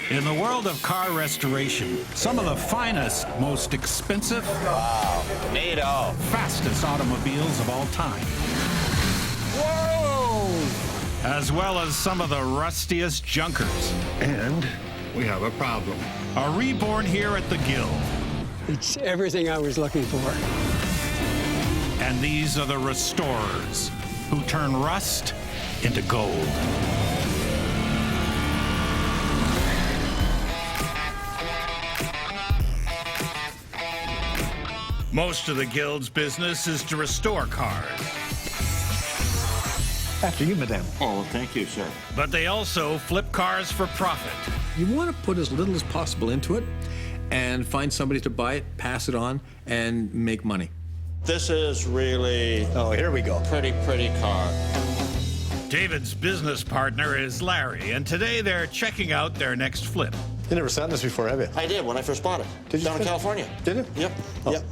In the world of car restoration, some of the finest, most expensive, NATO. fastest automobiles of all time. Whoa! As well as some of the rustiest junkers. And we have a problem. Are reborn here at the Guild. It's everything I was looking for. And these are the restorers who turn rust into gold. Most of the Guild's business is to restore cars. After you, madame. Oh, thank you, sir. But they also flip cars for profit. You want to put as little as possible into it and find somebody to buy it, pass it on, and make money. This is really Oh, here we go. pretty car. David's business partner is Larry, and today they're checking out their next flip. You never sat in this before, have you? I did when I first bought it. Did you? Down in California. Did you? Yep. Oh. Yep.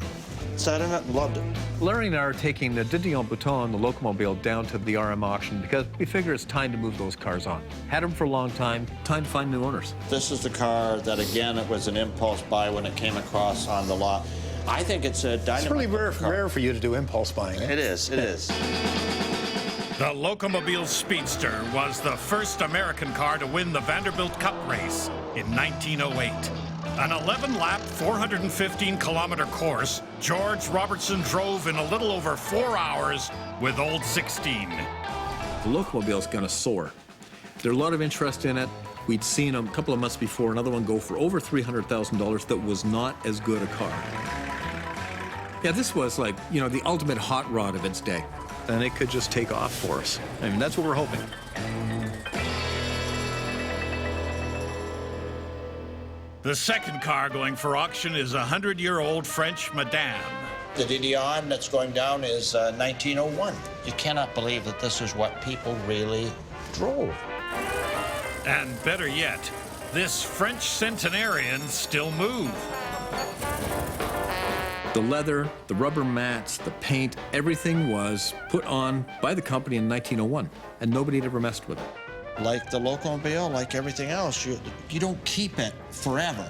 Sat in it and loved it. Larry and I are taking the Didion Bouton, the Locomobile, down to the RM auction because we figure it's time to move those cars on. Had them for a long time to find new owners. This is the car that, again, it was an impulse buy when it came across on the lot. I think it's a dynamite. It's really car. rare for you to do impulse buying, eh? It is. The Locomobile Speedster was the first American car to win the Vanderbilt Cup race in 1908. An 11-lap, 415-kilometer course, George Robertson drove in a little over 4 hours with Old 16. The Locomobile's going to soar. There's a lot of interest in it. We'd seen a couple of months before another one go for over $300,000 that was not as good a car. Yeah, this was like, the ultimate hot rod of its day. And it could just take off for us. I mean, that's what we're hoping. The second car going for auction is a 100-year-old French Madame. The Didion that's going down is 1901. You cannot believe that this is what people really drove. And better yet, this French centenarian still moves. The leather, the rubber mats, the paint, everything was put on by the company in 1901, and nobody had ever messed with it. Like the Locomobile, like everything else, you don't keep it forever.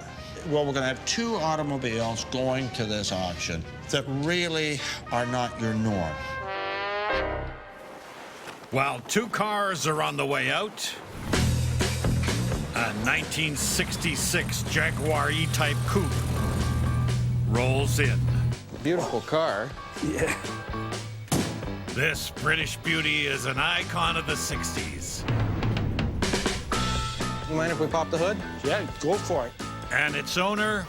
Well, we're going to have 2 automobiles going to this auction that really are not your norm. While 2 cars are on the way out, a 1966 Jaguar E-Type coupe rolls in. Beautiful car. Yeah. This British beauty is an icon of the 60s. You mind if we pop the hood? Yeah, go for it. And its owner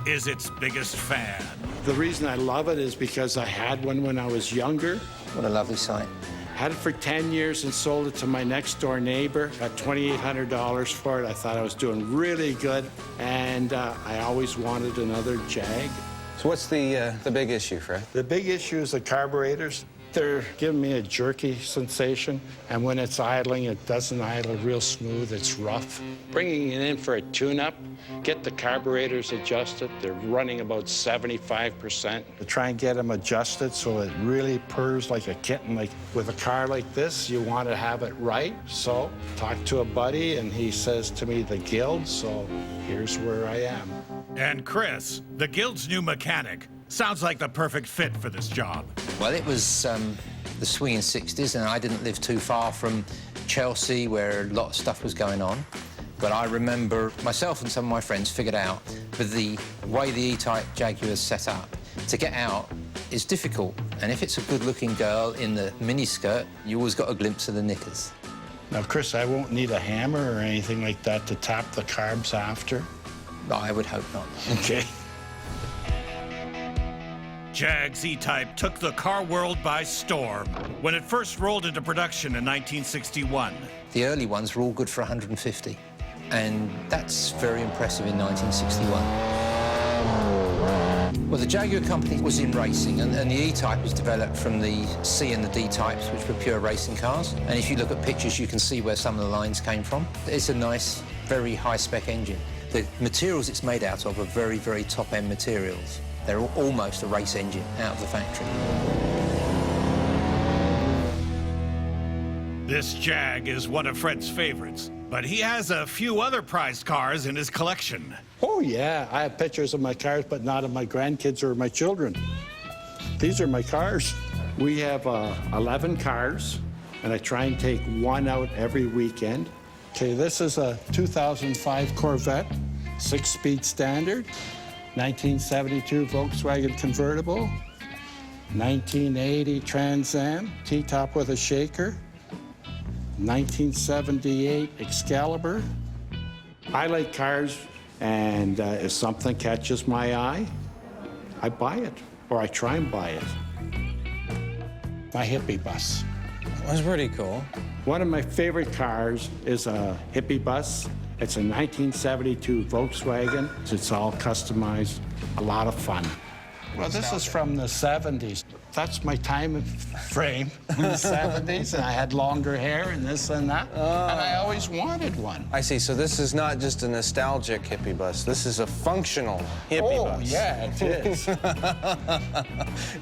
is its biggest fan. The reason I love it is because I had one when I was younger. What a lovely sight. Had it for 10 years and sold it to my next door neighbor. Got $2,800 for it. I thought I was doing really good. And I always wanted another Jag. So what's the big issue, Fred? The big issue is the carburetors. They're giving me a jerky sensation, and when it's idling, it doesn't idle real smooth, it's rough. Bringing it in for a tune-up, get the carburetors adjusted. They're running about 75%. To try and get them adjusted so it really purrs like a kitten. Like with a car like this, you want to have it right. So talked to a buddy, and he says to me, the Guild, so here's where I am. And Chris, the Guild's new mechanic, sounds like the perfect fit for this job. Well, it was the swinging 60s, and I didn't live too far from Chelsea, where a lot of stuff was going on. But I remember myself and some of my friends figured out with the way the E-Type Jaguar is set up, to get out is difficult. And if it's a good-looking girl in the miniskirt, you always got a glimpse of the knickers. Now, Chris, I won't need a hammer or anything like that to tap the carbs after. I would hope not. Okay. Jag's E-Type took the car world by storm when it first rolled into production in 1961. The early ones were all good for 150, and that's very impressive in 1961. Well, the Jaguar company was in racing, and the E-Type was developed from the C and the D types, which were pure racing cars. And if you look at pictures, you can see where some of the lines came from. It's a nice, very high-spec engine. The materials it's made out of are very, very top-end materials. They're almost a race engine out of the factory. This Jag is one of Fred's favorites, but he has a few other prized cars in his collection. Oh, yeah. I have pictures of my cars, but not of my grandkids or my children. These are my cars. We have 11 cars, and I try and take one out every weekend. Okay, this is a 2005 Corvette, 6-speed standard, 1972 Volkswagen convertible, 1980 Trans Am, T-top with a shaker, 1978 Excalibur. I like cars, and if something catches my eye, I buy it, or I try and buy it. My hippie bus. That's pretty cool. One of my favorite cars is a hippie bus. It's a 1972 Volkswagen. It's all customized, a lot of fun. Well, this is from the 70s. That's my time frame in the 70s, and I had longer hair and this and that, and I always wanted one. I see. So this is not just a nostalgic hippie bus. This is a functional hippie bus. Oh, yeah, it is.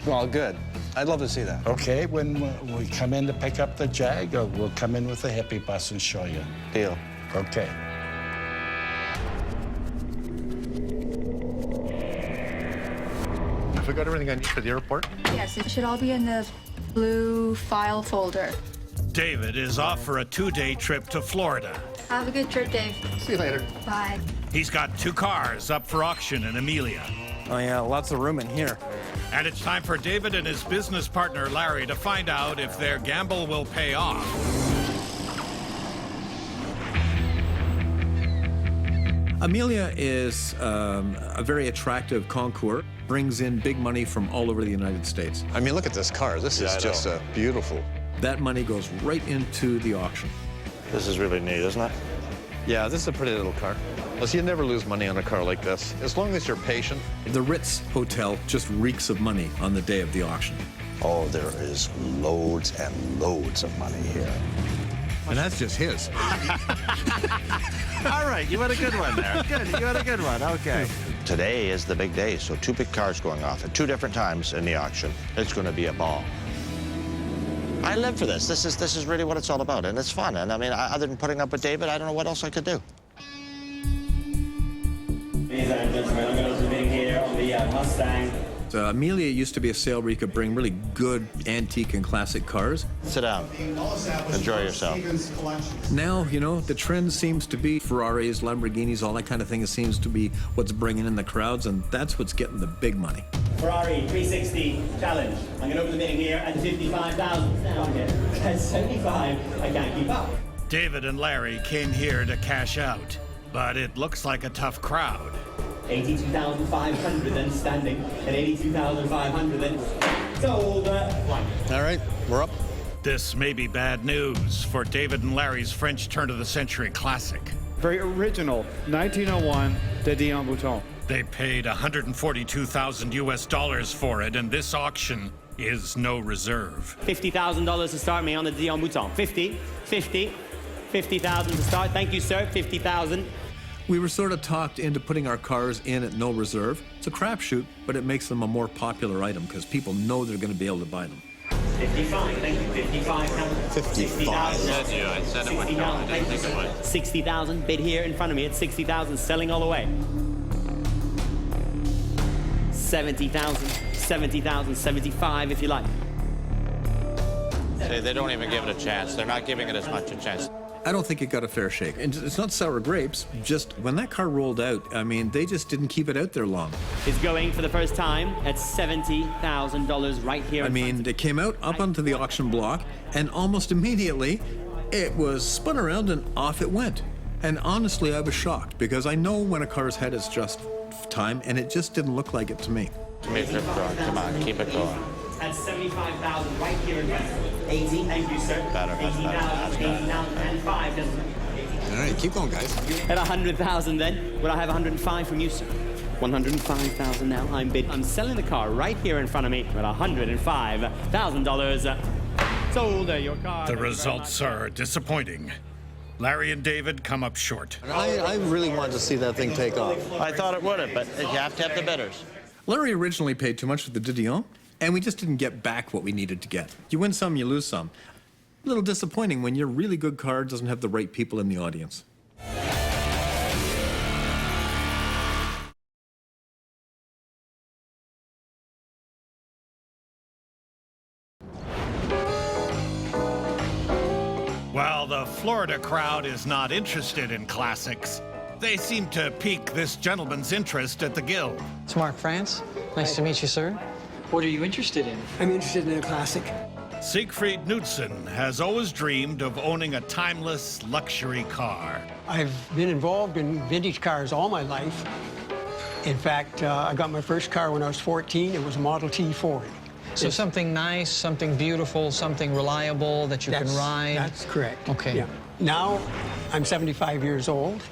Well, good. I'd love to see that. Okay, when we come in to pick up the Jag, we'll come in with the hippie bus and show you. Deal. Okay. Have we got everything I need for the airport? Yes, it should all be in the blue file folder. David is off for a 2-day trip to Florida. Have a good trip, Dave. See you later. Bye. He's got 2 cars up for auction in Amelia. Oh, yeah, lots of room in here. And it's time for David and his business partner, Larry, to find out if their gamble will pay off. Amelia is a very attractive concours, brings in big money from all over the United States. I mean, look at this car. This is just beautiful. That money goes right into the auction. This is really neat, isn't it? Yeah, this is a pretty little car. Listen, you never lose money on a car like this, as long as you're patient. The Ritz Hotel just reeks of money on the day of the auction. Oh, there is loads and loads of money here. And that's just his. All right, you had a good one there. Good, you had a good one, okay. Today is the big day, so 2 big cars going off at 2 different times in the auction. It's going to be a ball. I live for this. This is really what it's all about, and it's fun. And I mean, other than putting up with David, I don't know what else I could do. Ladies and gentlemen, I'm going to be here on the Mustang. Amelia used to be a sale where you could bring really good antique and classic cars. Sit down. Enjoy yourself. Now, you know, the trend seems to be Ferraris, Lamborghinis, all that kind of thing. It seems to be what's bringing in the crowds, and that's what's getting the big money. Ferrari 360 Challenge. I'm going to open the bidding here at 55,000. Now I'm here at 75. I can't keep up. David and Larry came here to cash out, but it looks like a tough crowd. 82,500 then standing at 82,500 then sold. All right, we're up. This may be bad news for David and Larry's French turn-of-the-century classic. Very original 1901 de Dion Bouton. They paid $142,000 US for it, and this auction is no reserve. $50,000 to start me on the Dion Bouton. 50,000 to start. Thank you, sir. 50,000. We were sort of talked into putting our cars in at no reserve. It's a crapshoot, but it makes them a more popular item because people know they're going to be able to buy them. 55, thank you. 55. 55. 60,000 bid here in front of me at 60,000, selling all the way. 70,000, 70,000, 75 if you like. They don't even give it a chance. They're not giving it as much a chance. I don't think it got a fair shake. And it's not sour grapes, just when that car rolled out, I mean, they just didn't keep it out there long. Is going for the first time at $70,000 right here. I mean, it came out up onto the auction block, and almost immediately, it was spun around and off it went. And honestly, I was shocked, because I know when a car's had its just time, and it just didn't look like it to me. Come on, keep it going. At 75,000 right here in front. 80, thank you, sir. Better, that's better, that's 80,000 and 5, doesn't it? All right, keep going, guys. At 100,000 then, will I have 105 from you, sir? 105,000 now, I'm selling the car right here in front of me at $105,000. Sold your car. The results are disappointing. Larry and David come up short. I really wanted to see that thing take off. I thought it would have, but you have to have the bidders. Larry originally paid too much for the Didion, and we just didn't get back what we needed to get. You win some, you lose some. A little disappointing when your really good car doesn't have the right people in the audience. While the Florida crowd is not interested in classics, they seem to pique this gentleman's interest at the Guild. It's Mark France. Nice to meet you, sir. What are you interested in? I'm interested in a classic. Siegfried Knudsen has always dreamed of owning a timeless luxury car. I've been involved in vintage cars all my life. In fact, I got my first car when I was 14. It was a Model T Ford. So something nice, something beautiful, something reliable that you can ride? That's correct. Okay. Yeah. Now, I'm 75 years old.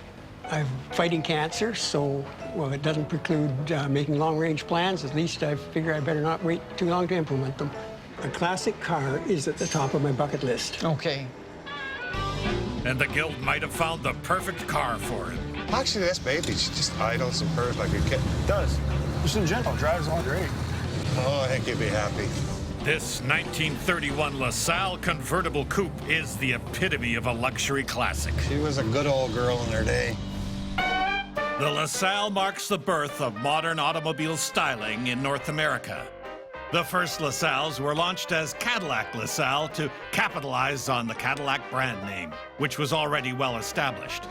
I'm fighting cancer, so, well, it doesn't preclude making long-range plans. At least I figure I better not wait too long to implement them. A classic car is at the top of my bucket list. Okay. And the Guild might have found the perfect car for him. Actually, this baby, she just idles and purrs like a kid. Does. Just in general, drives all great. Oh, I think you'd be happy. This 1931 LaSalle convertible coupe is the epitome of a luxury classic. She was a good old girl in her day. The LaSalle marks the birth of modern automobile styling in North America. The first LaSalles were launched as Cadillac LaSalle to capitalize on the Cadillac brand name, which was already well established.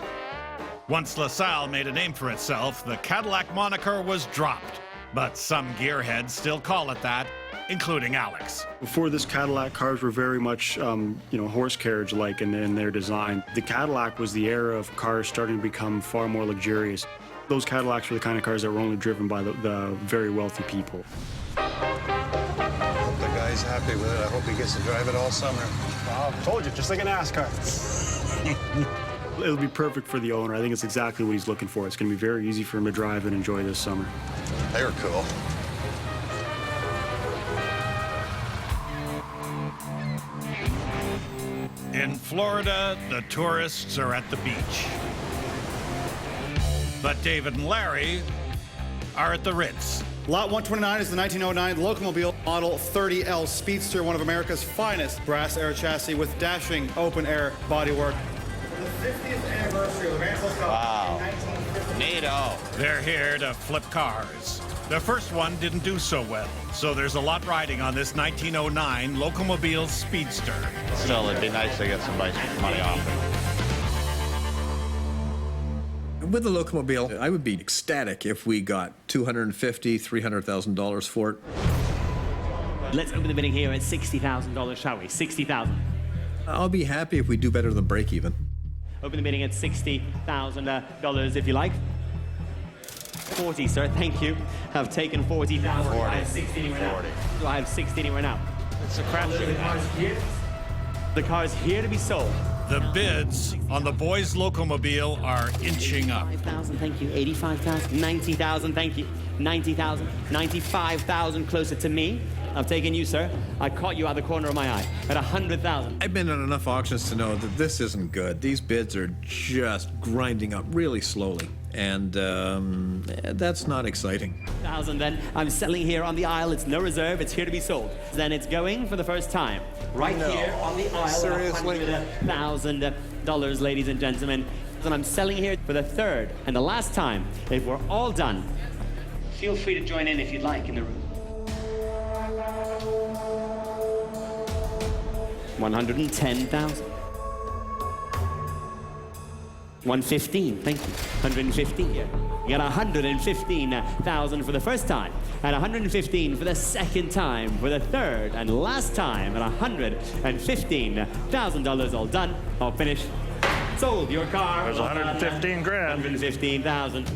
Once LaSalle made a name for itself, the Cadillac moniker was dropped, but some gearheads still call it that, including Alex. Before this, Cadillac cars were very much, horse carriage-like in their design. The Cadillac was the era of cars starting to become far more luxurious. Those Cadillacs were the kind of cars that were only driven by the very wealthy people. I hope the guy's happy with it. I hope he gets to drive it all summer. Wow, told you, just like a NASCAR. It'll be perfect for the owner. I think it's exactly what he's looking for. It's going to be very easy for him to drive and enjoy this summer. They were cool. In Florida, the tourists are at the beach. But David and Larry are at the Ritz. Lot 129 is the 1909 Locomobile Model 30L Speedster, one of America's finest brass air chassis with dashing open-air bodywork. The 50th anniversary of the Mansell Cup. Wow. Neato. They're here to flip cars. The first one didn't do so well, so there's a lot riding on this 1909 Locomobile Speedster. Still, it'd be nice to get some nice money off it. With the Locomobile, I would be ecstatic if we got $250,000, $300,000 for it. Let's open the bidding here at $60,000, shall we? $60,000. I'll be happy if we do better than break even. Open the bidding at $60,000 if you like. 40, sir, thank you. I've taken 40,000. I have 60 anywhere now. Do I have 60 anywhere now? It's a crapshoot. The car's here to be sold. The bids on the boys' Locomobile are inching up. 85,000, thank you. 85,000, 90,000, thank you. 90,000, 95,000 closer to me. I've taken you, sir. I caught you out of the corner of my eye at 100,000. I've been on enough auctions to know that this isn't good. These bids are just grinding up really slowly, and that's not exciting. 1,000 then. I'm selling here on the aisle. It's no reserve. It's here to be sold. Then it's going for the first time. Right here on the aisle. Seriously? $100,000, ladies and gentlemen. And I'm selling here for the third and the last time. If we're all done, feel free to join in if you'd like in the room. 110,000. 115, thank you. 115. You got 115,000 for the first time, and 115 for the second time, for the third and last time, and $115,000 all done, all finished. Sold your car. There's 115 grand. 115,000.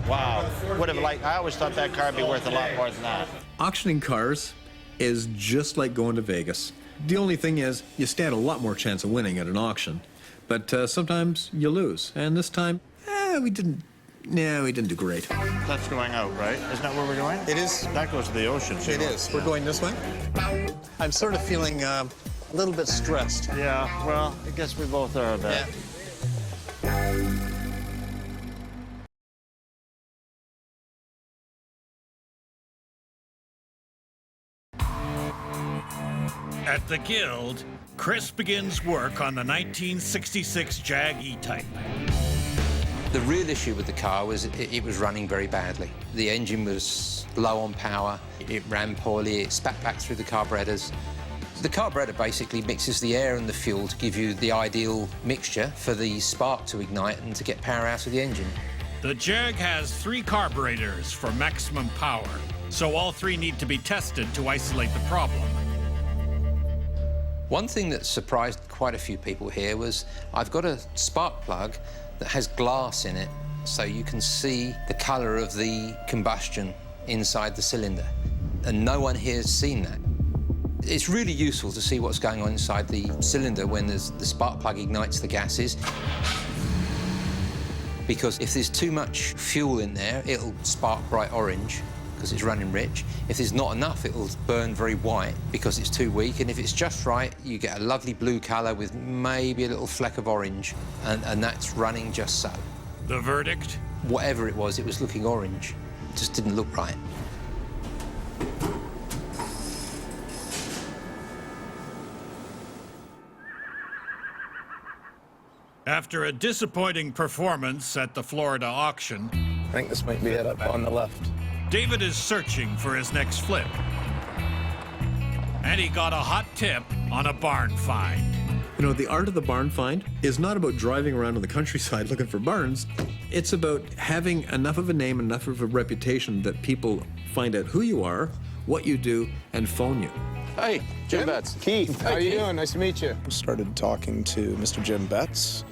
Wow. Would have liked, I always thought that car would be worth a lot more than that. Auctioning cars is just like going to Vegas. The only thing is, you stand a lot more chance of winning at an auction. But sometimes you lose. And this time, we didn't do great. That's going out, right? Isn't that where we're going? It is. That goes to the ocean. It is. We're going this way. I'm sort of feeling a little bit stressed. Yeah, well, I guess we both are a bit. Yeah. At the Guild, Chris begins work on the 1966 Jag E-Type. The real issue with the car was it was running very badly. The engine was low on power, it ran poorly, it spat back through the carburetors. The carburetor basically mixes the air and the fuel to give you the ideal mixture for the spark to ignite and to get power out of the engine. The Jag has 3 carburetors for maximum power, so all 3 need to be tested to isolate the problem. One thing that surprised quite a few people here was I've got a spark plug that has glass in it, so you can see the colour of the combustion inside the cylinder. And no one here has seen that. It's really useful to see what's going on inside the cylinder when the spark plug ignites the gases. Because if there's too much fuel in there, it'll spark bright orange because it's running rich. If there's not enough, it'll burn very white because it's too weak. And if it's just right, you get a lovely blue colour with maybe a little fleck of orange, and that's running just so. The verdict? Whatever it was looking orange. It just didn't look right. After a disappointing performance at the Florida auction, I think this might be it up on the left. David is searching for his next flip. And he got a hot tip on a barn find. You know, the art of the barn find is not about driving around in the countryside looking for barns. It's about having enough of a name, enough of a reputation that people find out who you are, what you do, and phone you. Hey, Jim Betts. Keith, how you doing? Nice to meet you. Started talking to Mr. Jim Betts,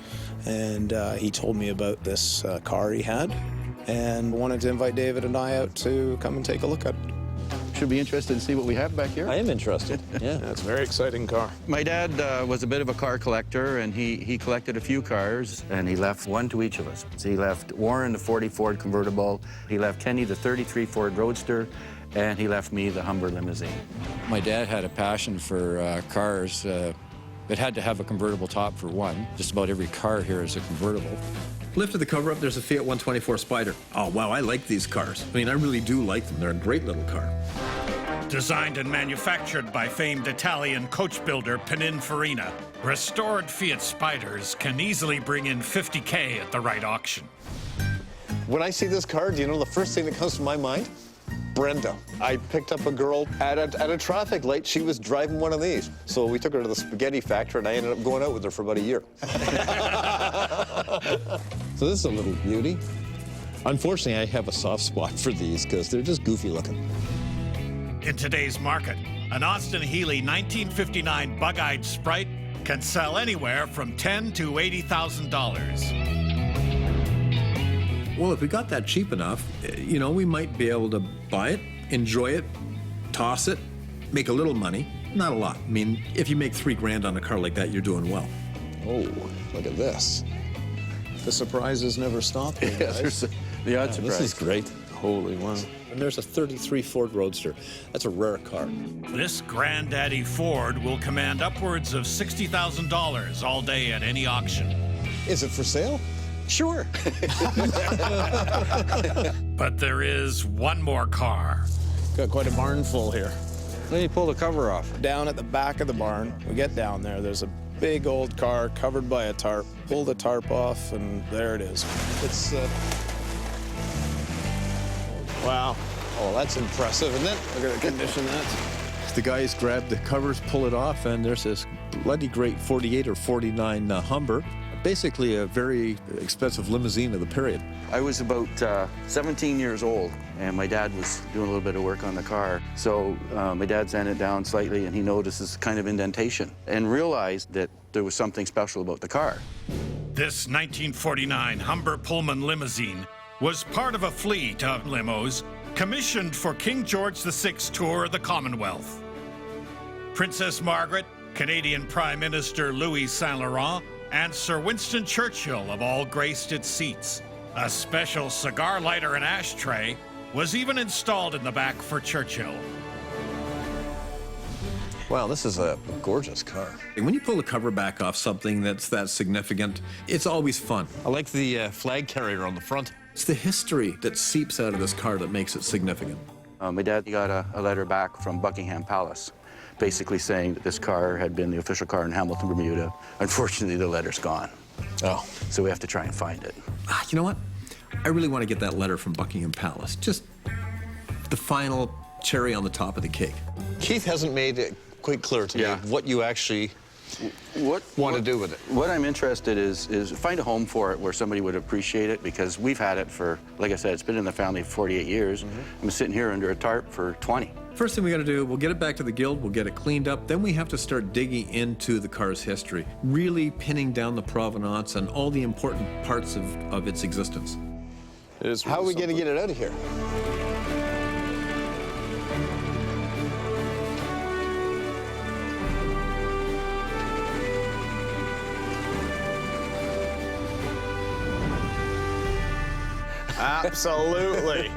and he told me about this car he had, and wanted to invite David and I out to come and take a look at it. Should be interested to see what we have back here. I am interested, yeah. It's a very exciting car. My dad was a bit of a car collector, and he collected a few cars, and he left one to each of us. So he left Warren the 40 Ford convertible, he left Kenny the 33 Ford Roadster, and he left me the Humber limousine. My dad had a passion for cars. It had to have a convertible top for one. Just about every car here is a convertible. Lifted the cover up, there's a Fiat 124 Spider. Oh, wow, I like these cars. I mean, I really do like them. They're a great little car. Designed and manufactured by famed Italian coach builder Pininfarina, restored Fiat Spiders can easily bring in $50K at the right auction. When I see this car, do you know the first thing that comes to my mind? Brenda. I picked up a girl at a traffic light. She was driving one of these. So we took her to the spaghetti factory, and I ended up going out with her for about a year. So this is a little beauty. Unfortunately, I have a soft spot for these because they're just goofy looking. In today's market, an Austin Healey 1959 bug-eyed Sprite can sell anywhere from $10,000 to $80,000. Well, if we got that cheap enough, you know, we might be able to buy it, enjoy it, toss it, make a little money. Not a lot. I mean, if you make $3 grand on a car like that, you're doing well. Oh, look at this. The surprises never stop, guys. The odd surprise. This is great. Holy wow. And there's a 33 Ford Roadster. That's a rare car. This granddaddy Ford will command upwards of $60,000 all day at any auction. Is it for sale? Sure. But there is one more car. Got quite a barn full here. Let me pull the cover off. Down at the back of the barn, we get down there's a big old car covered by a tarp. Pull the tarp off, and there it is. It's, wow. Oh, that's impressive, isn't it? Look at the condition that's. The guys grab the covers, pull it off, and there's this bloody great 48 or 49 Humber. Basically a very expensive limousine of the period. I was about 17 years old, and my dad was doing a little bit of work on the car. So my dad sanded it down slightly, and he noticed this kind of indentation and realized that there was something special about the car. This 1949 Humber Pullman limousine was part of a fleet of limos commissioned for King George VI tour of the Commonwealth. Princess Margaret, Canadian Prime Minister Louis Saint Laurent, and Sir Winston Churchill have all graced its seats. A special cigar lighter and ashtray was even installed in the back for Churchill. Wow, this is a gorgeous car. When you pull the cover back off something that's that significant, it's always fun. I like the flag carrier on the front. It's the history that seeps out of this car that makes it significant. My dad got a letter back from Buckingham Palace basically saying that this car had been the official car in Hamilton, Bermuda. Unfortunately, the letter's gone. Oh. So we have to try and find it. You know what? I really want to get that letter from Buckingham Palace. Just the final cherry on the top of the cake. Keith hasn't made it quite clear to me what you actually want to do with it. What I'm interested is find a home for it where somebody would appreciate it, because we've had it for, like I said, it's been in the family for 48 years. I'm sitting here under a tarp for 20. First thing we got to do, we'll get it back to the guild, we'll get it cleaned up, then we have to start digging into the car's history, really pinning down the provenance and all the important parts of its existence. How are we going to get it out of here? Absolutely.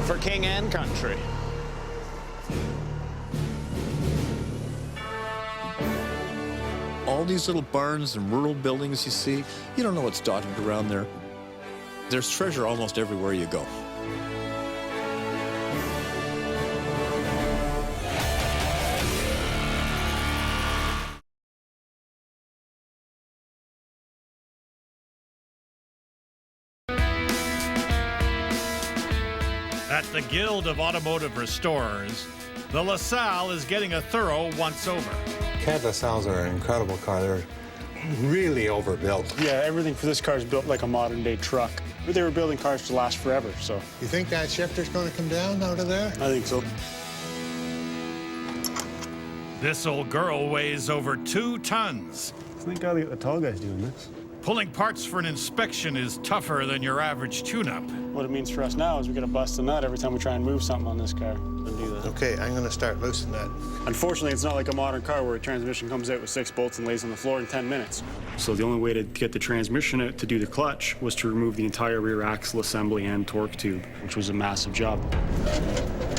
For king and country. All these little barns and rural buildings you see, you don't know what's dotted around there. There's treasure almost everywhere you go. At the Guild of Automotive Restorers, the LaSalle is getting a thorough once-over. Cat LaSalles are an incredible car. They're really overbuilt. Yeah, everything for this car is built like a modern-day truck. They were building cars to last forever, so. You think that shifter's going to come down out of there? I think so. This old girl weighs over 2 tons. Thank God the tall guy's doing this. Pulling parts for an inspection is tougher than your average tune-up. What it means for us now is we got to bust a nut every time we try and move something on this car. And do that. Okay, I'm going to start loosening that. Unfortunately, it's not like a modern car where a transmission comes out with 6 bolts and lays on the floor in 10 minutes. So the only way to get the transmission out to do the clutch was to remove the entire rear axle assembly and torque tube, which was a massive job.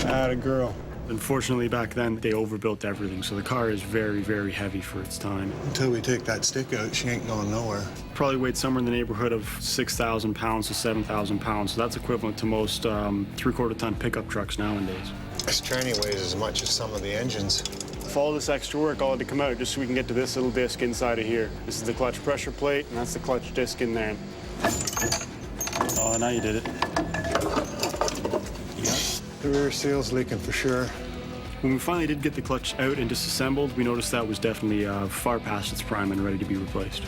Atta girl. Unfortunately, back then, they overbuilt everything, so the car is very, very heavy for its time. Until we take that stick out, she ain't going nowhere. Probably weighed somewhere in the neighborhood of 6,000 pounds to 7,000 pounds, so that's equivalent to most 3/4-ton pickup trucks nowadays. This tranny weighs as much as some of the engines. For all this extra work, all had to come out just so we can get to this little disc inside of here. This is the clutch pressure plate, and that's the clutch disc in there. Oh, now you did it. The rear seal's leaking for sure. When we finally did get the clutch out and disassembled, we noticed that was definitely far past its prime and ready to be replaced.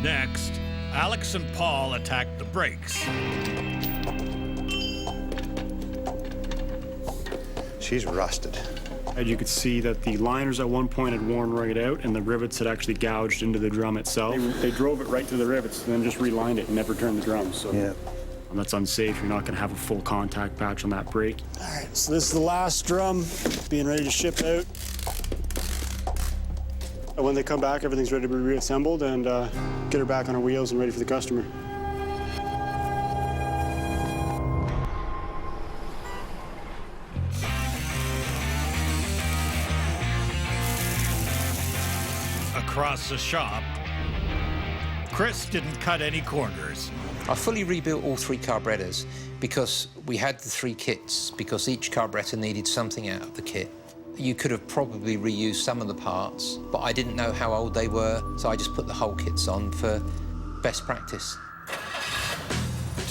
Next, Alex and Paul attacked the brakes. She's rusted. And you could see that the liners at one point had worn right out, and the rivets had actually gouged into the drum itself. They drove it right through the rivets and then just relined it and never turned the drums. So. Yeah. And that's unsafe. You're not going to have a full contact patch on that brake. All right, so this is the last drum being ready to ship out. And when they come back, everything's ready to be reassembled and get her back on her wheels and ready for the customer. Across the shop, Chris didn't cut any corners. I fully rebuilt all 3 carburetors because we had the 3 kits, because each carburetor needed something out of the kit. You could have probably reused some of the parts, but I didn't know how old they were, so I just put the whole kits on for best practice.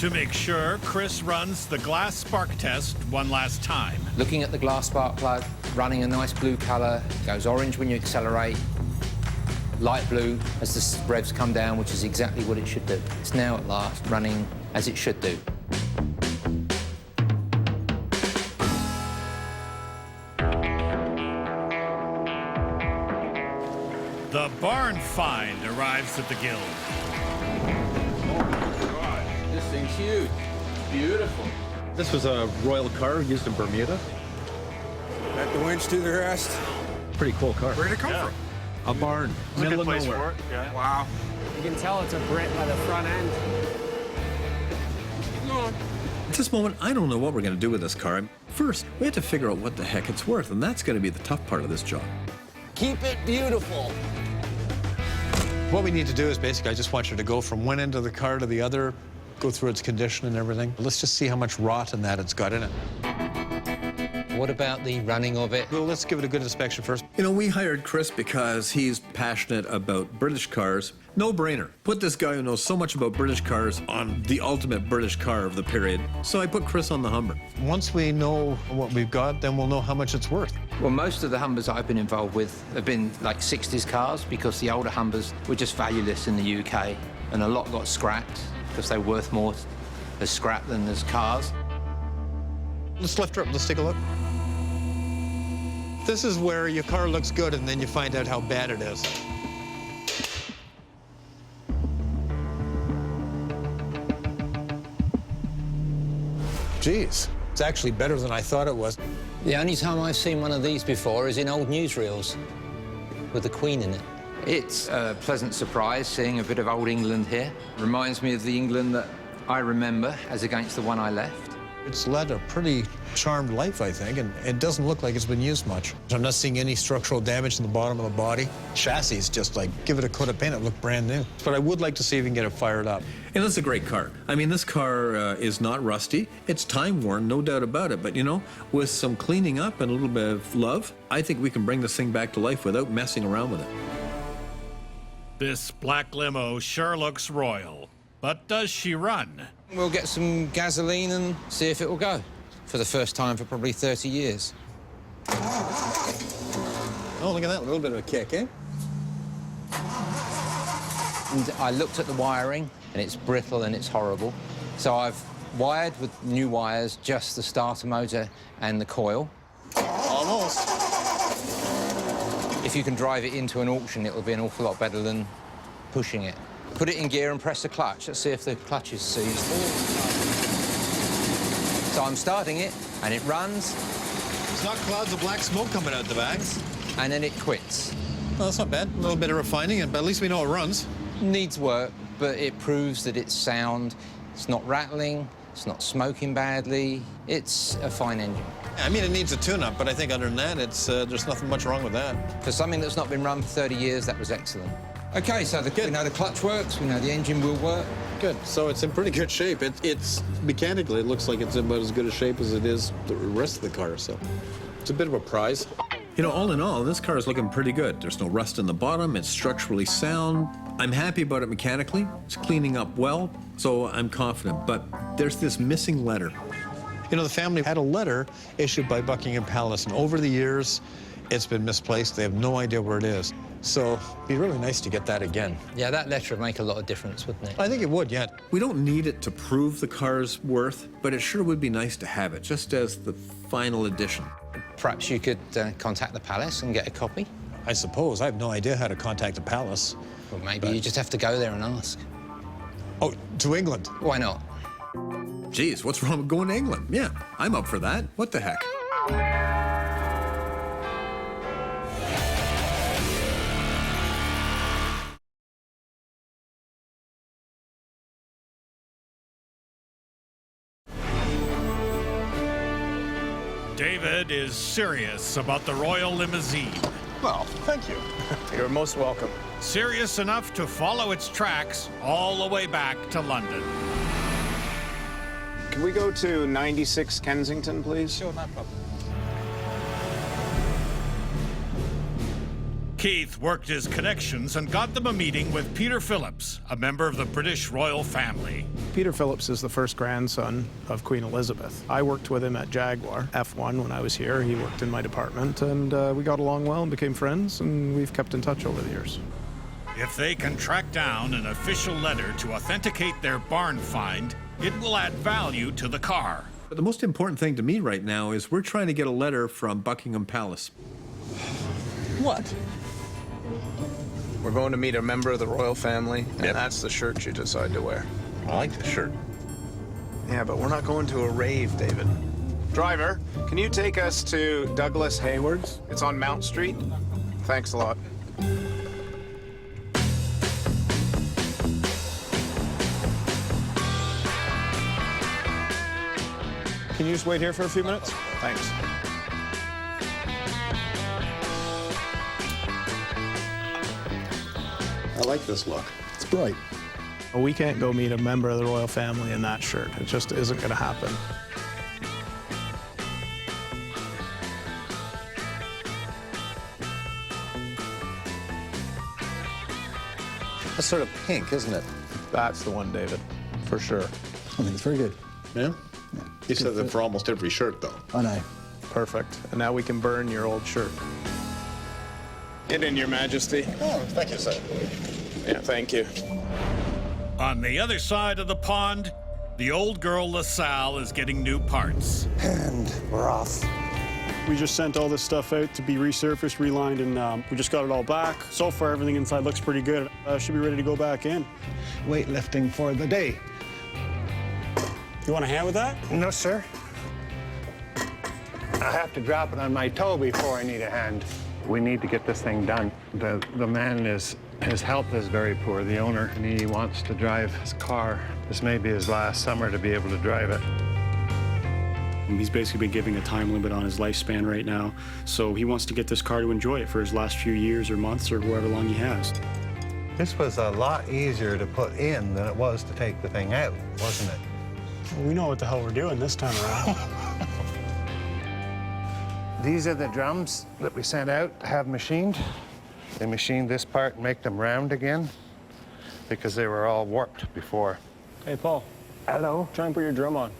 To make sure, Chris runs the glass spark test one last time. Looking at the glass spark plug, running a nice blue colour, goes orange when you accelerate, light blue as the revs come down, which is exactly what it should do. It's now at last running as it should do. The barn find arrives at the guild. Oh my God, this thing's huge. Beautiful. This was a Royal car used in Bermuda. Let the winch do the rest. Pretty cool car. Where'd it come from? A barn, middle of nowhere. Yeah. Wow. You can tell it's a Brit by the front end. At this moment, I don't know what we're going to do with this car. First, we have to figure out what the heck it's worth, and that's going to be the tough part of this job. Keep it beautiful. What we need to do is basically, I just want you to go from one end of the car to the other, go through its condition and everything. Let's just see how much rot and that it's got in it. What about the running of it? Well, let's give it a good inspection first. You know, we hired Chris because he's passionate about British cars. No brainer. Put this guy who knows so much about British cars on the ultimate British car of the period. So I put Chris on the Humber. Once we know what we've got, then we'll know how much it's worth. Well, most of the Humbers I've been involved with have been like 60s cars because the older Humbers were just valueless in the UK, and a lot got scrapped because they're worth more as scrap than as cars. Let's lift her up. Let's take a look. This is where your car looks good and then you find out how bad it is. Geez, it's actually better than I thought it was. The only time I've seen one of these before is in old newsreels with the Queen in it. It's a pleasant surprise seeing a bit of old England here. Reminds me of the England that I remember as against the one I left. It's led a pretty charmed life, I think, and it doesn't look like it's been used much. I'm not seeing any structural damage in the bottom of the body. Chassis is just like, give it a coat of paint, it looked brand new. But I would like to see if we can get it fired up. And it's a great car. I mean, this car is not rusty. It's time-worn, no doubt about it. But, you know, with some cleaning up and a little bit of love, I think we can bring this thing back to life without messing around with it. This black limo sure looks royal. But does she run? We'll get some gasoline and see if it will go for the first time for probably 30 years. Oh, look at that, a little bit of a kick, eh? And I looked at the wiring, and it's brittle and it's horrible. So I've wired with new wires just the starter motor and the coil. Almost. If you can drive it into an auction, it will be an awful lot better than pushing it. Put it in gear and press the clutch. Let's see if the clutch is seized. So I'm starting it, and it runs. It's not clouds of black smoke coming out the back. And then it quits. Well, that's not bad. A little bit of refining, but at least we know it runs. Needs work, but it proves that it's sound. It's not rattling. It's not smoking badly. It's a fine engine. I mean, it needs a tune-up, but I think other than that, it's there's nothing much wrong with that. For something that's not been run for 30 years, that was excellent. OK, so we know the clutch works, we know the engine will work. Good. So it's in pretty good shape. It's mechanically, it looks like it's in about as good a shape as it is the rest of the car, so it's a bit of a prize. You know, all in all, this car is looking pretty good. There's no rust in the bottom, it's structurally sound. I'm happy about it mechanically. It's cleaning up well, so I'm confident. But there's this missing letter. You know, the family had a letter issued by Buckingham Palace, and over the years, it's been misplaced. They have no idea where it is. So it'd be really nice to get that again. Yeah, that letter would make a lot of difference, wouldn't it? I think it would, yeah. We don't need it to prove the car's worth, but it sure would be nice to have it, just as the final edition. Perhaps you could contact the palace and get a copy? I suppose. I have no idea how to contact the palace. Well, maybe you just have to go there and ask. Oh, to England? Why not? Geez, what's wrong with going to England? Yeah, I'm up for that. What the heck? David is serious about the royal limousine. Well, thank you. You're most welcome. Serious enough to follow its tracks all the way back to London. Can we go to 96 Kensington, please? Sure, no problem. Keith worked his connections and got them a meeting with Peter Phillips, a member of the British royal family. Peter Phillips is the first grandson of Queen Elizabeth. I worked with him at Jaguar F1 when I was here. He worked in my department, and we got along well and became friends, and we've kept in touch over the years. If they can track down an official letter to authenticate their barn find, it will add value to the car. But the most important thing to me right now is we're trying to get a letter from Buckingham Palace. What? We're going to meet a member of the royal family, and that's the shirt you decide to wear. I like this shirt. Yeah, but we're not going to a rave, David. Driver, can you take us to Douglas Hayward's? It's on Mount Street. Thanks a lot. Can you just wait here for a few minutes? Thanks. I like this look. It's bright. We can't go meet a member of the royal family in that shirt. It just isn't going to happen. That's sort of pink, isn't it? That's the one, David, for sure. I think it's very good. Yeah? He says it for almost every shirt, though. I know. Perfect. And now we can burn your old shirt. Get in, Your Majesty. Oh, thank you, sir. Yeah, thank you. On the other side of the pond, the old girl LaSalle is getting new parts. And we're off. We just sent all this stuff out to be resurfaced, relined, and we just got it all back. So far, everything inside looks pretty good. Should be ready to go back in. Weightlifting for the day. You want a hand with that? No, sir. I have to drop it on my toe before I need a hand. We need to get this thing done. The man his health is very poor, the owner, and he wants to drive his car. This may be his last summer to be able to drive it. He's basically been giving a time limit on his lifespan right now, so he wants to get this car to enjoy it for his last few years or months or however long he has. This was a lot easier to put in than it was to take the thing out, wasn't it? Well, we know what the hell we're doing this time around. These are the drums that we sent out to have machined. They machined this part and make them round again because they were all warped before. Hey, Paul. Hello? Try and put your drum on.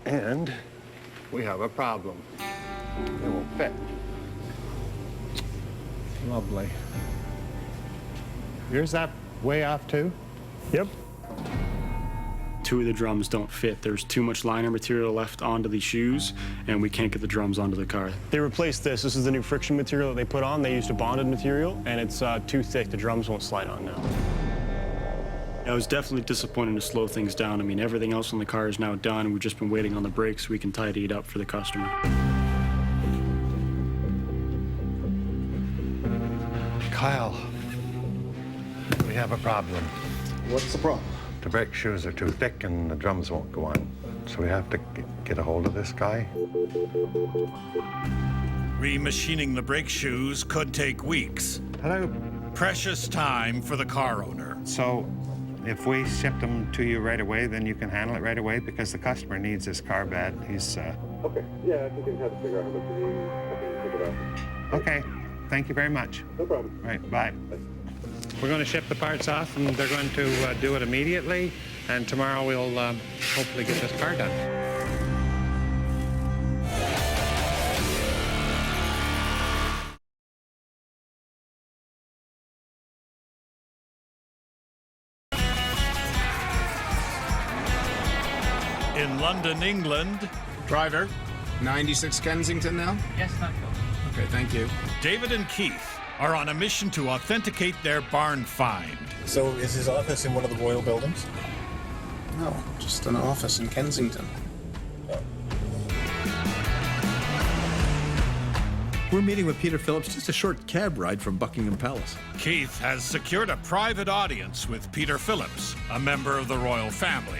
And we have a problem. It won't fit. Lovely. Yours that way off too? Yep. Two of the drums don't fit. There's too much liner material left onto the shoes, and we can't get the drums onto the car. They replaced this. This is the new friction material that they put on. They used a bonded material, and it's too thick. The drums won't slide on now. I was definitely disappointed to slow things down. I mean, everything else on the car is now done. We've just been waiting on the brakes so we can tidy it up for the customer. Kyle, we have a problem. What's the problem? The brake shoes are too thick and the drums won't go on. So we have to get a hold of this guy. Remachining the brake shoes could take weeks. Hello. Precious time for the car owner. So if we ship them to you right away, then you can handle it right away because the customer needs this car bad. He's, Okay. Yeah, I think we can have to figure out how much we need. I can pick it up. Okay. Thank you very much. No problem. Right, bye. We're going to ship the parts off, and they're going to do it immediately, and tomorrow we'll hopefully get this car done. In London, England, Driver, 96 Kensington now? Yes, thank you. Okay, thank you. David and Keith are on a mission to authenticate their barn find. So is his office in one of the royal buildings? No, just an office in Kensington. We're meeting with Peter Phillips, just a short cab ride from Buckingham Palace. Keith has secured a private audience with Peter Phillips, a member of the royal family.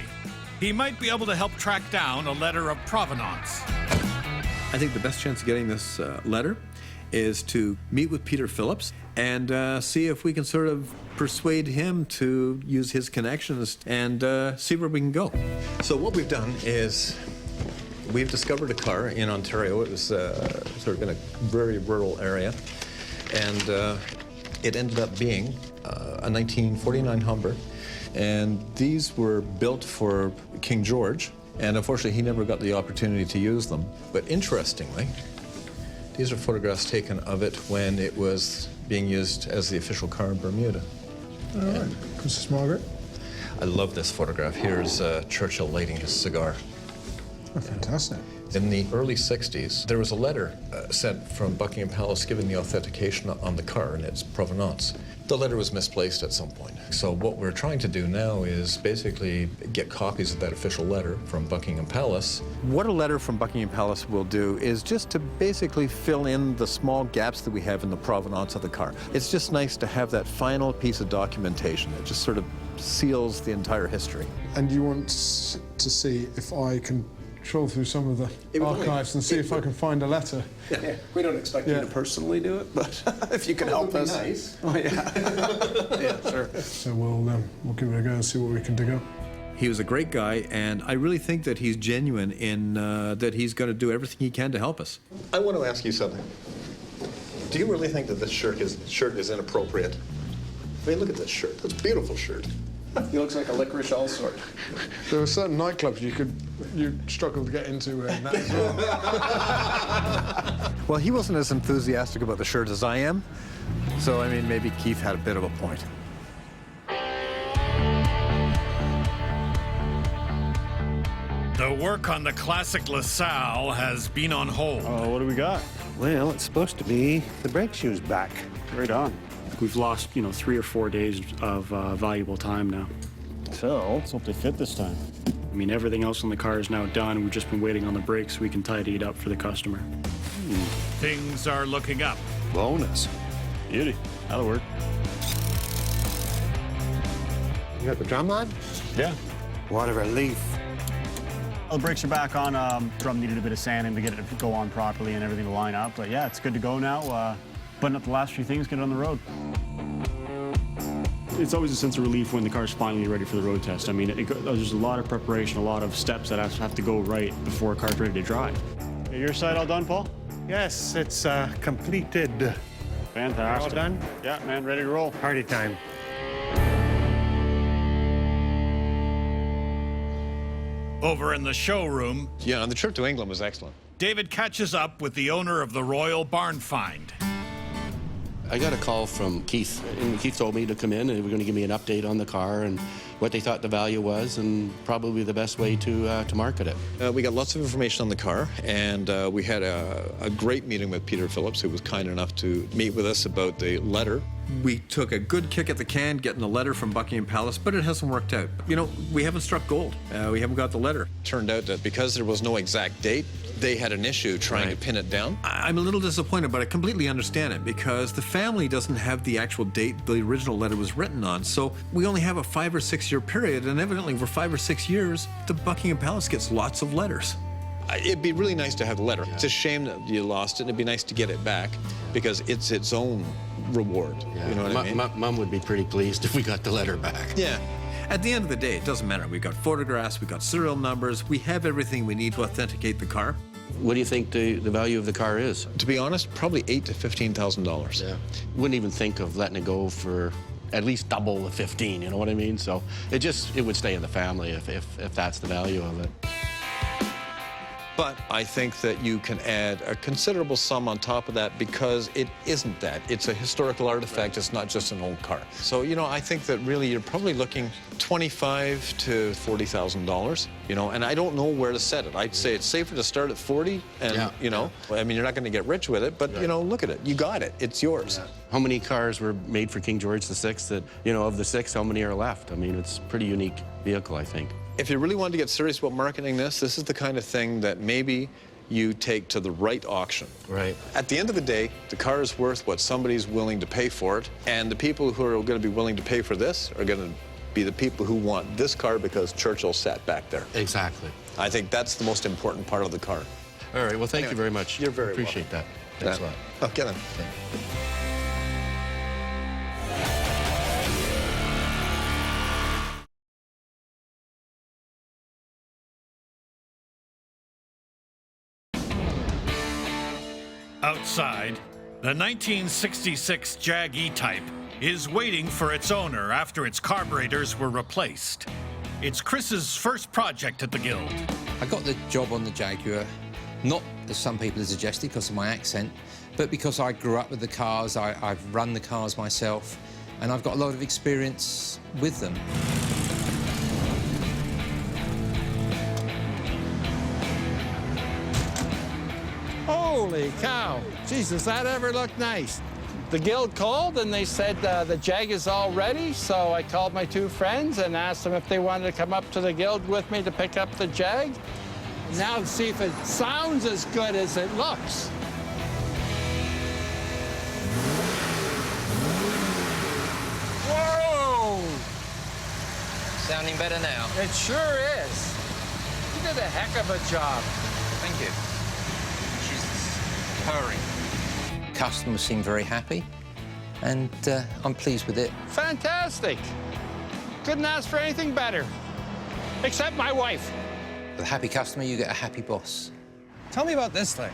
He might be able to help track down a letter of provenance. I think the best chance of getting this letter is to meet with Peter Phillips and see if we can sort of persuade him to use his connections and see where we can go. So what we've done is we've discovered a car in Ontario. It was sort of in a very rural area, and it ended up being a 1949 Humber. And these were built for King George, and unfortunately he never got the opportunity to use them. But interestingly, these are photographs taken of it when it was being used as the official car in Bermuda. All right. Princess Margaret? I love this photograph. Here's Churchill lighting his cigar. Oh, fantastic. In the early 60s, there was a letter sent from Buckingham Palace giving the authentication on the car and its provenance. The letter was misplaced at some point. So what we're trying to do now is basically get copies of that official letter from Buckingham Palace. What a letter from Buckingham Palace will do is just to basically fill in the small gaps that we have in the provenance of the car. It's just nice to have that final piece of documentation. It just sort of seals the entire history. And you want to see if I can troll through some of the archives and see if I can find a letter. Yeah. We don't expect you to personally do it, but if you can help us. Nice. Oh, yeah. Yeah, sure. So we'll give it a go and see what we can dig up. He was a great guy, and I really think that he's genuine in that he's going to do everything he can to help us. I want to ask you something. Do you really think that this shirt is inappropriate? I mean, look at this shirt. That's a beautiful shirt. He looks like a licorice all sort. There are certain nightclubs you struggle to get into wearing that as well. Well, he wasn't as enthusiastic about the shirt as I am, so I mean, maybe Keith had a bit of a point. The work on the classic LaSalle has been on hold. What do we got? Well, it's supposed to be the brake shoes back. Right on. We've lost, 3 or 4 days of valuable time now. So, let's hope they fit this time. I mean, everything else on the car is now done. We've just been waiting on the brakes so we can tidy it up for the customer. Things are looking up. Bonus. Beauty. That'll work. You got the drum line? Yeah. What a relief. Well, the brakes are back on. Drum needed a bit of sanding to get it to go on properly and everything to line up. But yeah, it's good to go now. Button up the last few things, get it on the road. It's always a sense of relief when the car's finally ready for the road test. I mean, there's a lot of preparation, a lot of steps that have to go right before a car's ready to drive. Your side all done, Paul? Yes, it's completed. Fantastic. All done? Yeah, man, ready to roll. Party time. Over in the showroom, Yeah, the trip to England was excellent. David catches up with the owner of the Royal Barn Find. I got a call from Keith, and Keith told me to come in and they were going to give me an update on the car and what they thought the value was and probably the best way to market it. We got lots of information on the car, and we had a great meeting with Peter Phillips, who was kind enough to meet with us about the letter. We took a good kick at the can getting a letter from Buckingham Palace, but it hasn't worked out. We haven't struck gold. We haven't got the letter. Turned out that because there was no exact date, they had an issue trying to pin it down. I'm a little disappointed, but I completely understand it because the family doesn't have the actual date the original letter was written on. So we only have a 5 or 6 year period, and evidently for 5 or 6 years, the Buckingham Palace gets lots of letters. It'd be really nice to have the letter. It's a shame that you lost it. It'd be nice to get it back because it's its own reward. Yeah. You know what I mean? Mom would be pretty pleased if we got the letter back. Yeah. At the end of the day, it doesn't matter. We've got photographs, we've got serial numbers, we have everything we need to authenticate the car. What do you think the value of the car is? To be honest, probably $8,000 to $15,000. Yeah. Wouldn't even think of letting it go for at least double the 15, you know what I mean? So it would stay in the family if that's the value of it. But I think that you can add a considerable sum on top of that because it isn't that. It's a historical artifact. It's not just an old car. So, I think that really you're probably looking $25,000 to $40,000, and I don't know where to set it. I'd say it's safer to start at 40 and, I mean, you're not going to get rich with it, but, look at it. You got it. It's yours. Yeah. How many cars were made for King George VI that, of the 6, how many are left? I mean, it's a pretty unique vehicle, I think. If you really wanted to get serious about marketing this is the kind of thing that maybe you take to the right auction. Right. At the end of the day, the car is worth what somebody's willing to pay for it, and the people who are going to be willing to pay for this are going to be the people who want this car because Churchill sat back there. Exactly. I think that's the most important part of the car. All right, well, thank you very much. You're very Appreciate welcome. that. Thanks a lot. Okay, then. Outside, the 1966 Jag E-Type is waiting for its owner after its carburetors were replaced. It's Chris's first project at the Guild. I got the job on the Jaguar, not as some people have suggested because of my accent, but because I grew up with the cars, I've run the cars myself, and I've got a lot of experience with them. Holy cow. Jesus, that ever looked nice. The Guild called and they said the Jag is all ready, so I called my 2 friends and asked them if they wanted to come up to the Guild with me to pick up the Jag. Now to see if it sounds as good as it looks. Whoa! Sounding better now? It sure is. You did a heck of a job. Thank you. She's purring. Customers seem very happy, and I'm pleased with it. Fantastic. Couldn't ask for anything better, except my wife. With a happy customer, you get a happy boss. Tell me about this thing.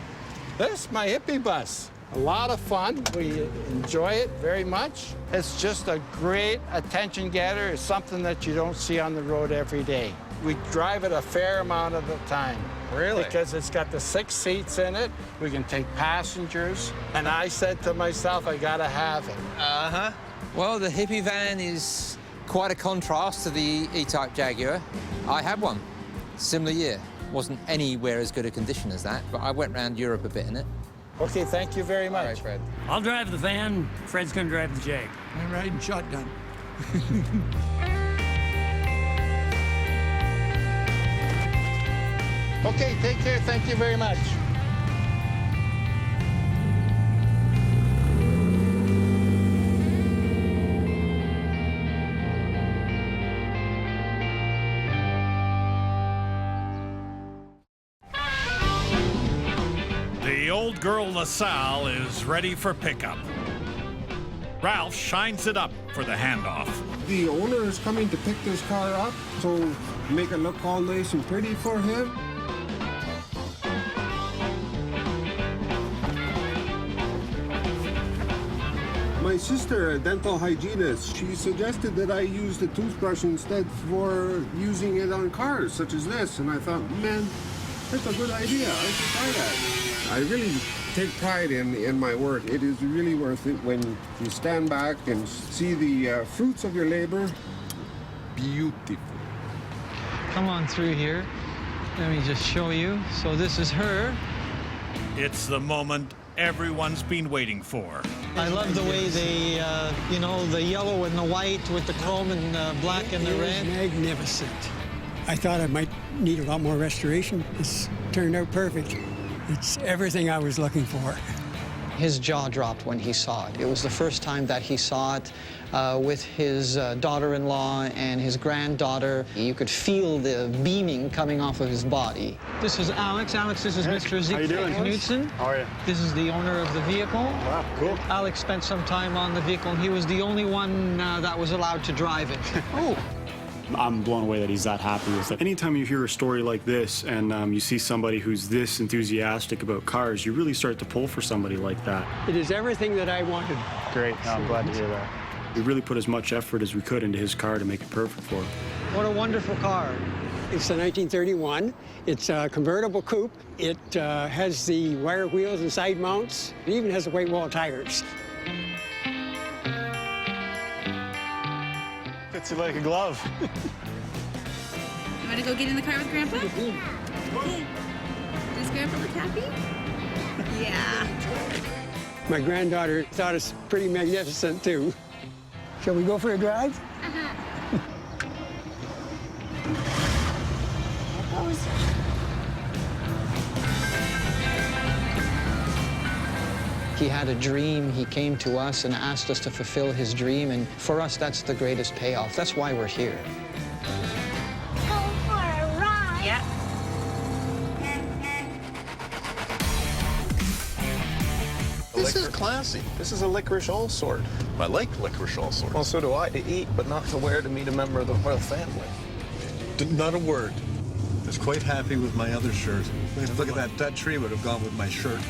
This, my hippie bus. A lot of fun. We enjoy it very much. It's just a great attention getter. It's something that you don't see on the road every day. We drive it a fair amount of the time. Really? Because it's got the 6 seats in it. We can take passengers. And I said to myself, I gotta have it. Uh-huh. Well, the hippie van is quite a contrast to the E-Type Jaguar. I had one, similar year. Wasn't anywhere as good a condition as that, but I went around Europe a bit in it. Okay, thank you very much. All right, Fred. I'll drive the van. Fred's gonna drive the Jag. I'm riding shotgun. Okay, take care. Thank you very much. The old girl LaSalle is ready for pickup. Ralph shines it up for the handoff. The owner is coming to pick this car up, so make it look all nice and pretty for him. My sister, a dental hygienist, she suggested that I use the toothbrush instead for using it on cars such as this, and I thought, man, that's a good idea. I should try that. I really take pride in my work. It is really worth it when you stand back and see the fruits of your labor. Beautiful. Come on through here. Let me just show you. So this is her. It's the moment everyone's been waiting for. I love the way they, you know, the yellow and the white with the chrome and black and the red. Magnificent. I thought I might need a lot more restoration. It's turned out perfect. It's everything I was looking for. His jaw dropped when he saw it. It was the first time that he saw it with his daughter-in-law and his granddaughter. You could feel the beaming coming off of his body. This is Alex. Alex, this is Mr. Siegfried Knudsen. How are you? This is the owner of the vehicle. Wow, cool. Alex spent some time on the vehicle, and he was the only one that was allowed to drive it. Oh. I'm blown away that he's that happy with it. Anytime you hear a story like this and you see somebody who's this enthusiastic about cars, you really start to pull for somebody like that. It is everything that I wanted. Great. I'm glad to hear that. We really put as much effort as we could into his car to make it perfect for him. What a wonderful car. It's a 1931. It's a convertible coupe. It has the wire wheels and side mounts. It even has the white wall tires. Fits you like a glove. You want to go get in the car with Grandpa? Does Grandpa look happy? Yeah. My granddaughter thought it's pretty magnificent, too. Shall we go for a drive? He had a dream. He came to us and asked us to fulfill his dream. And for us, that's the greatest payoff. That's why we're here. Go for a ride. Yeah. This is classy. This is a licorice all sort. I like licorice all sorts. Well, so do I, to eat, but not to wear to meet a member of the royal family. Not a word. I was quite happy with my other shirt. Look at that. That tree would have gone with my shirt.